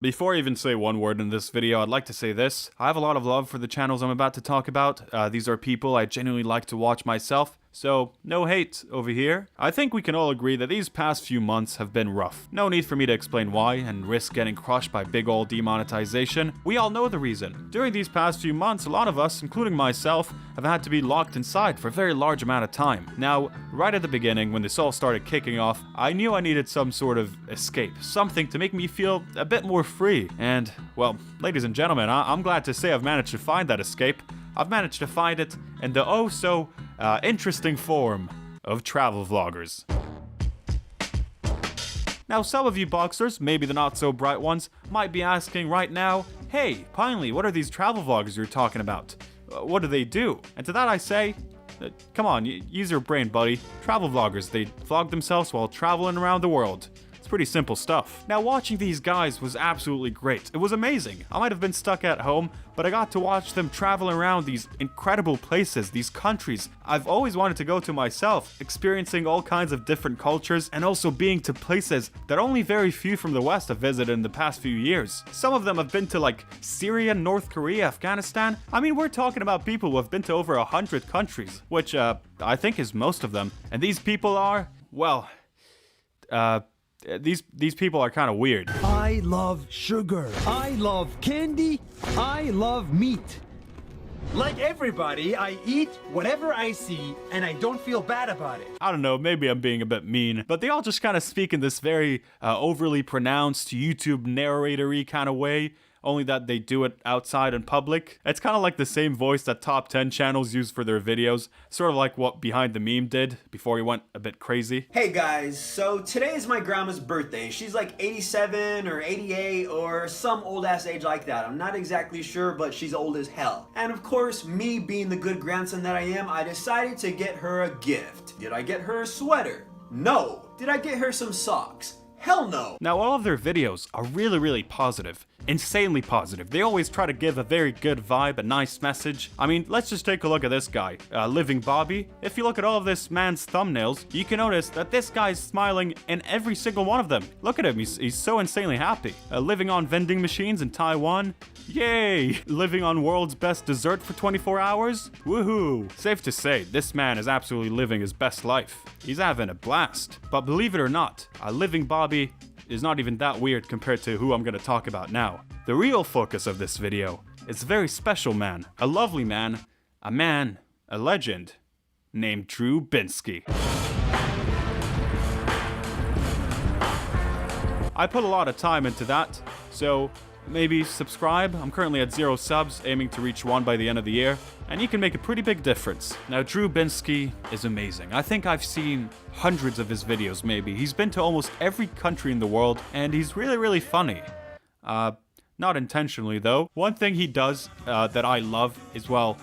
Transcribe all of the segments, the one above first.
Before I even say one word in this video, I'd like to say this. I have a lot of love for the channels I'm about to talk about. These are people I genuinely like to watch myself, so no hate over here. I think we can all agree that these past few months have been rough. No need for me to explain why and risk getting crushed by big ol' demonetization. We all know the reason. During these past few months, a lot of us, including myself, have had to be locked inside for a very large amount of time. Now, right at the beginning, when this all started kicking off, I knew I needed some sort of escape, something to make me feel a bit more free. And, well, ladies and gentlemen, I'm glad to say I've managed to find that escape. I've managed to find it in the interesting form of travel vloggers. Now, some of you boxers, maybe the not so bright ones, might be asking right now, hey, Pinely, what are these travel vloggers you're talking about? What do they do? And to that I say, come on, use your brain, buddy. Travel vloggers, they vlog themselves while traveling around the world. Pretty simple stuff. Now, watching these guys was absolutely great. It was amazing. I might have been stuck at home, but I got to watch them travel around these incredible places, these countries I've always wanted to go to myself, experiencing all kinds of different cultures and also being to places that only very few from the West have visited in the past few years. Some of them have been to like Syria, North Korea, Afghanistan. I mean, we're talking about people who have been to over 100 countries, which I think is most of them. And these people are, well, these people are kind of weird. I love sugar. I love candy. I love meat. Like everybody, I eat whatever I see, and I don't feel bad about it. I don't know, maybe I'm being a bit mean, but they all just kind of speak in this very overly pronounced YouTube narrator-y kind of way. Only that they do it outside in public. It's kind of like the same voice that top 10 channels use for their videos, sort of like what Behind the Meme did before he went a bit crazy. Hey guys, so today is my grandma's birthday. She's like 87 or 88 or some old ass age like that. I'm not exactly sure, but she's old as hell. And of course, me being the good grandson that I am, I decided to get her a gift. Did I get her a sweater? No. Did I get her some socks? Hell no! Now, all of their videos are really positive. Insanely positive. They always try to give a very good vibe, a nice message. I mean, let's just take a look at this guy, Livingbobby. If you look at all of this man's thumbnails, you can notice that this guy's smiling in every single one of them. Look at him, he's so insanely happy. Living on vending machines in Taiwan. Yay! Living on world's best dessert for 24 hours? Woohoo! Safe to say, this man is absolutely living his best life. He's having a blast. But believe it or not, Livingbobby is not even that weird compared to who I'm gonna talk about now. The real focus of this video is a very special man, a lovely man, a legend, named Drew Binsky. I put a lot of time into that, so maybe subscribe. I'm currently at 0 subs, aiming to reach 1 by the end of the year, and you can make a pretty big difference. Now, Drew Binsky is amazing. I think I've seen hundreds of his videos, maybe. He's been to almost every country in the world, and he's really funny. Not intentionally, though. One thing he does that I love is, well,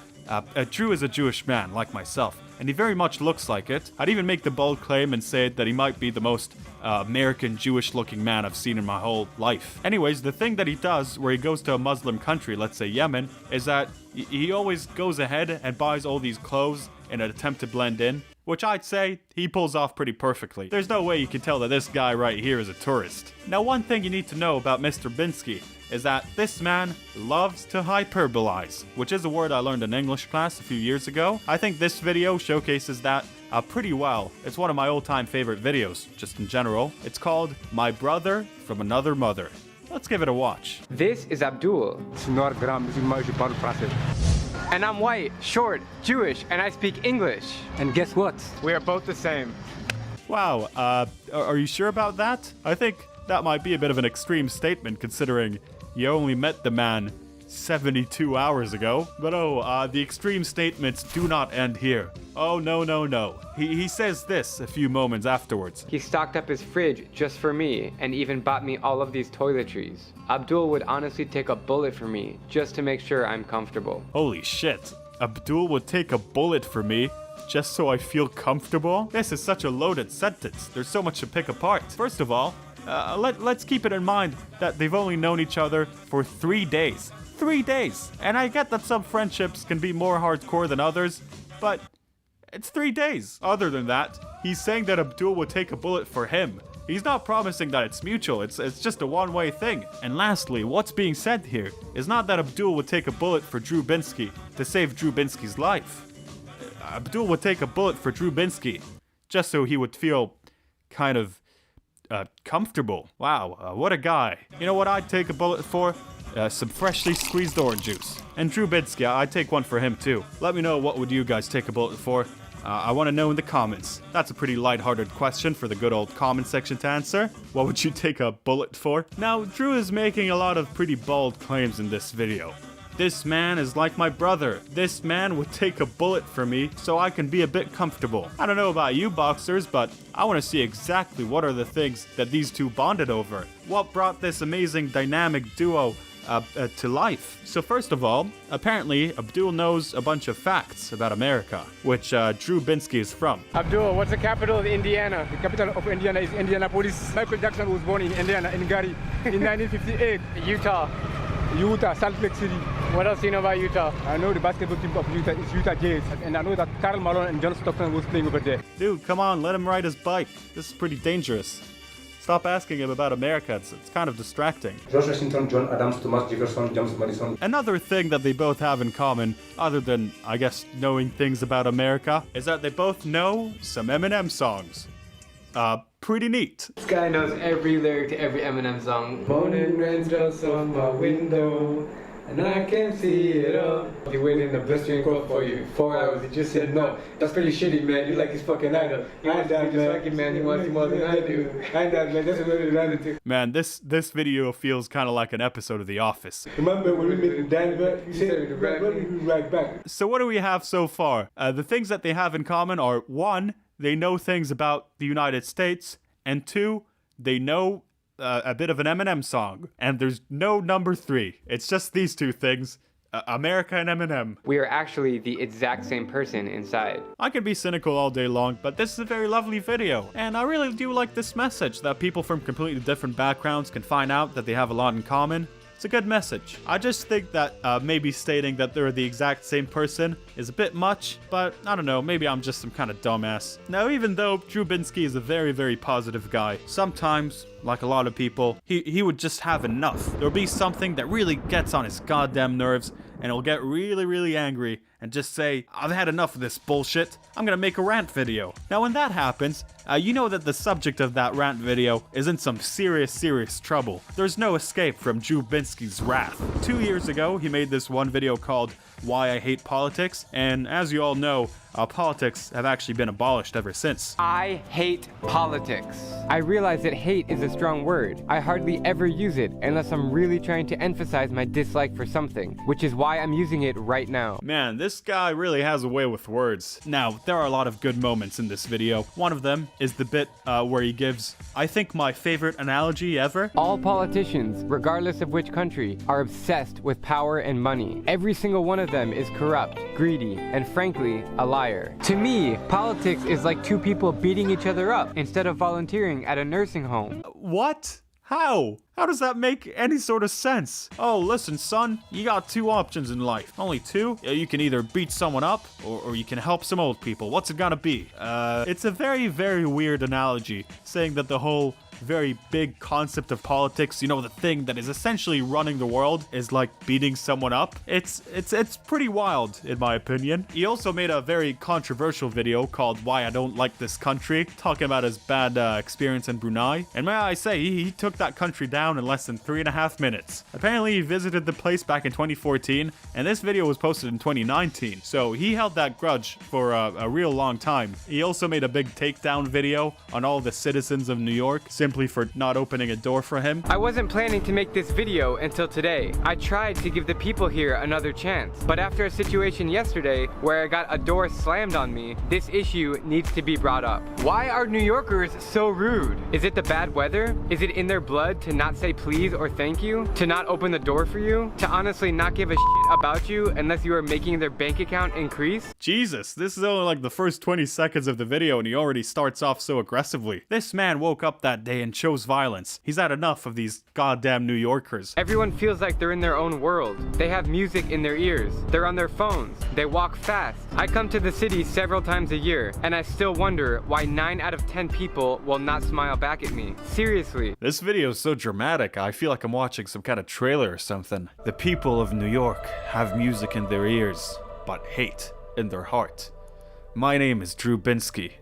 Drew is a Jewish man, like myself, and he very much looks like it. I'd even make the bold claim and say that he might be the most American Jewish-looking man I've seen in my whole life. Anyways, the thing that he does where he goes to a Muslim country, let's say Yemen, is that he always goes ahead and buys all these clothes in an attempt to blend in, which I'd say he pulls off pretty perfectly. There's no way you can tell that this guy right here is a tourist. Now, one thing you need to know about Mr. Binsky is that this man loves to hyperbolize, which is a word I learned in English class a few years ago. I think this video showcases that pretty well. It's one of my all-time favorite videos, just in general. It's called My Brother from Another Mother. Let's give it a watch. This is Abdul. And I'm white, short, Jewish, and I speak English. And guess what? We are both the same. Wow, are you sure about that? I think that might be a bit of an extreme statement considering you only met the man 72 hours ago. But the extreme statements do not end here. Oh, no. He says this a few moments afterwards. He stocked up his fridge just for me and even bought me all of these toiletries. Abdul would honestly take a bullet for me just to make sure I'm comfortable. Holy shit. Abdul would take a bullet for me just so I feel comfortable? This is such a loaded sentence. There's so much to pick apart. First of all, let's keep it in mind that they've only known each other for 3 days. 3 days! And I get that some friendships can be more hardcore than others, but it's 3 days. Other than that, he's saying that Abdul would take a bullet for him. He's not promising that it's mutual, it's just a one-way thing. And lastly, what's being said here is not that Abdul would take a bullet for Drew Binsky to save Drew Binsky's life. Abdul would take a bullet for Drew Binsky just so he would feel kind of comfortable. Wow, what a guy. You know what I'd take a bullet for? Some freshly squeezed orange juice. And Drew Binsky, I'd take one for him too. Let me know, what would you guys take a bullet for? I want to know in the comments. That's a pretty lighthearted question for the good old comment section to answer. What would you take a bullet for? Now, Drew is making a lot of pretty bold claims in this video. This man is like my brother. This man would take a bullet for me so I can be a bit comfortable. I don't know about you boxers, but I want to see exactly what are the things that these two bonded over. What brought this amazing dynamic duo to life. So first of all, apparently Abdul knows a bunch of facts about America, which Drew Binsky is from. Abdul, what's the capital of Indiana? The capital of Indiana is Indianapolis. Michael Jackson was born in Indiana, in Gary, in 1958. Utah, Salt Lake City. What else do you know about Utah? I know the basketball team of Utah is Utah Jazz, and I know that Karl Malone and John Stockton was playing over there. Dude, come on, let him ride his bike. This is pretty dangerous. Stop asking him about America, it's kind of distracting. George Washington, John Adams, Thomas Jefferson, James Madison. Another thing that they both have in common, other than, I guess, knowing things about America, is that they both know some Eminem songs. Pretty neat. This guy knows every lyric to every Eminem song. Morning rain just on my window, and I can see it all. He waited in the blistering cold for you 4 hours. He just said no. That's pretty shitty, man. You like his fucking idol. He wants to be just like him, man. He wants you more than I do. I know, man. That's what we're running to. Man, this video feels kind of like an episode of The Office. Remember when we made the dance back? You said we'd be right back. So what do we have so far? The things that they have in common are 1, they know things about the United States, and 2, they know a bit of an Eminem song. And there's no number 3. It's just these two things, America and Eminem. We are actually the exact same person inside. I can be cynical all day long, but this is a very lovely video. And I really do like this message that people from completely different backgrounds can find out that they have a lot in common. It's a good message. I just think that maybe stating that they're the exact same person is a bit much, but I don't know, maybe I'm just some kind of dumbass. Now, even though Drew Binsky is a very, very positive guy, sometimes, like a lot of people, he would just have enough. There'll be something that really gets on his goddamn nerves, and he'll get really, really angry and just say, I've had enough of this bullshit. I'm gonna make a rant video. Now, when that happens, you know that the subject of that rant video is in some serious, serious trouble. There's no escape from Drew Binsky's wrath. 2 years ago, he made this one video called Why I Hate Politics, and as you all know, politics have actually been abolished ever since. I hate politics. I realize that hate is a strong word. I hardly ever use it unless I'm really trying to emphasize my dislike for something, which is why I'm using it right now. Man, this guy really has a way with words. Now, there are a lot of good moments in this video. One of them is the bit where he gives, I think, my favorite analogy ever. All politicians, regardless of which country, are obsessed with power and money. Every single one of them is corrupt, greedy, and frankly, a liar. To me, politics is like two people beating each other up instead of volunteering at a nursing home. What? How? How does that make any sort of sense? Oh, listen, son, you got 2 options in life. Only 2? You can either beat someone up, or you can help some old people. What's it gonna be? It's a very, very weird analogy, saying that the whole very big concept of politics, you know, the thing that is essentially running the world, is like beating someone up. It's pretty wild, in my opinion. He also made a very controversial video called Why I Don't Like This Country, talking about his bad experience in Brunei. And may I say, he took that country down in less than 3.5 minutes. Apparently, he visited the place back in 2014, and this video was posted in 2019. So he held that grudge for a real long time. He also made a big takedown video on all the citizens of New York, simply for not opening a door for him. I wasn't planning to make this video until today. I tried to give the people here another chance, but after a situation yesterday where I got a door slammed on me, this issue needs to be brought up. Why are New Yorkers so rude? Is it the bad weather? Is it in their blood to not say please or thank you? To not open the door for you? To honestly not give a shit about you unless you are making their bank account increase? Jesus, this is only like the first 20 seconds of the video and he already starts off so aggressively. This man woke up that day and chose violence. He's had enough of these goddamn New Yorkers. Everyone feels like they're in their own world. They have music in their ears. They're on their phones. They walk fast. I come to the city several times a year, and I still wonder why 9 out of 10 people will not smile back at me. Seriously. This video is so dramatic, I feel like I'm watching some kind of trailer or something. The people of New York have music in their ears, but hate in their heart. My name is Drew Binsky,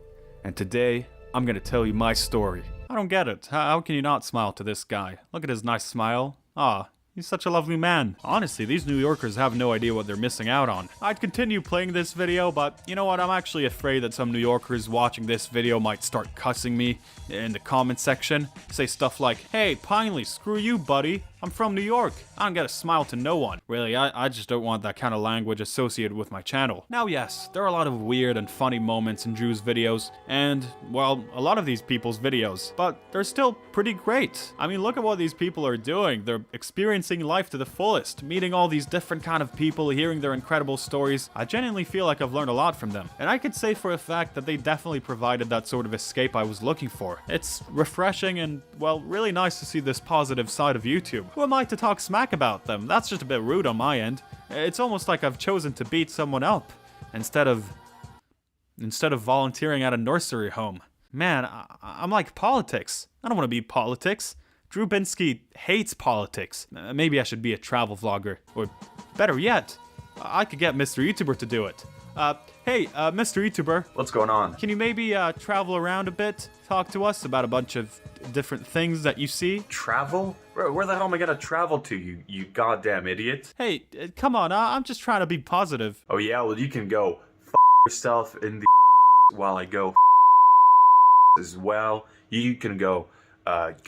and today I'm gonna tell you my story. I don't get it. How can you not smile to this guy? Look at his nice smile. Ah, he's such a lovely man. Honestly, these New Yorkers have no idea what they're missing out on. I'd continue playing this video, but you know what? I'm actually afraid that some New Yorkers watching this video might start cussing me in the comment section. Say stuff like, hey, Pinely, screw you, buddy. I'm from New York. I don't get a smile to no one. Really, I just don't want that kind of language associated with my channel. Now, yes, there are a lot of weird and funny moments in Drew's videos, and, well, a lot of these people's videos, but they're still pretty great. I mean, look at what these people are doing. They're experiencing life to the fullest, meeting all these different kind of people, hearing their incredible stories. I genuinely feel like I've learned a lot from them, and I could say for a fact that they definitely provided that sort of escape I was looking for. It's refreshing and, well, really nice to see this positive side of YouTube. Who am I to talk smack about them? That's just a bit rude on my end. It's almost like I've chosen to beat someone up instead of volunteering at a nursery home. Man, I'm like politics. I don't want to be politics. Drew Binsky hates politics. Maybe I should be a travel vlogger. Or better yet, I could get Mr. YouTuber to do it. Hey, Mr. YouTuber. What's going on? Can you maybe travel around a bit? Talk to us about a bunch of different things that you see? Travel? Where the hell am I gonna travel to, you goddamn idiot? Hey, come on, I'm just trying to be positive. Oh yeah, well you can go yourself in the while I go as well. You can go about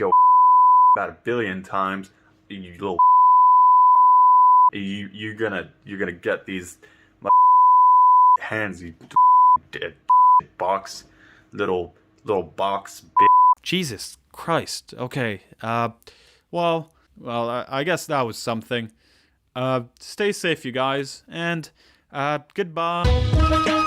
1 billion times, you little you're gonna get these hands, you box, little box bitch. Jesus Christ. Okay. Well, I guess that was something. Stay safe, you guys, and goodbye.